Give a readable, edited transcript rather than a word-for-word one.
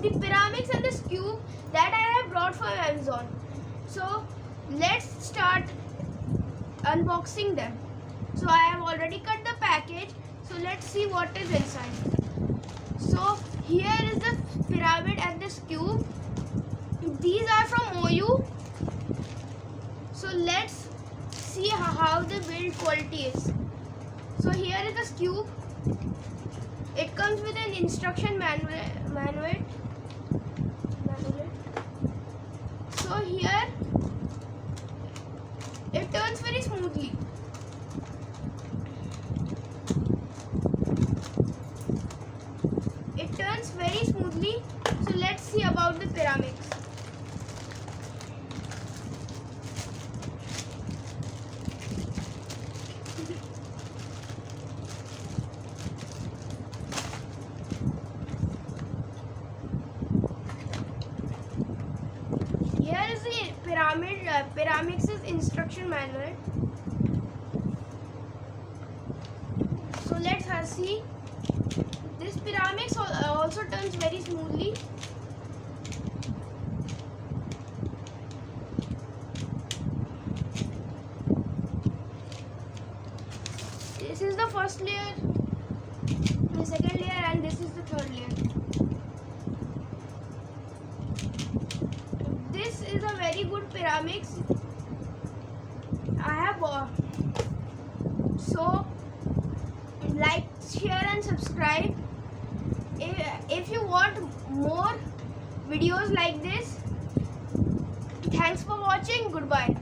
the pyraminx and the skewb that I have brought from Amazon. So let's start unboxing them. So I have already cut the package. So let's see what is inside. So here is the pyramid and the skewb. These are from OU. So let's see how the build quality is. So here is the skewb. It comes with an instruction manual. So here it turns very smoothly. It turns very smoothly. So let's see about the pyraminx. Here is the pyramix's instruction manual. So let's see. This pyraminx also turns very smoothly. This is the first layer, the second layer, and this is the third layer. This is a very good pyraminx. I have bought. So like, share and subscribe. If you want more videos like this. Thanks for watching. Goodbye.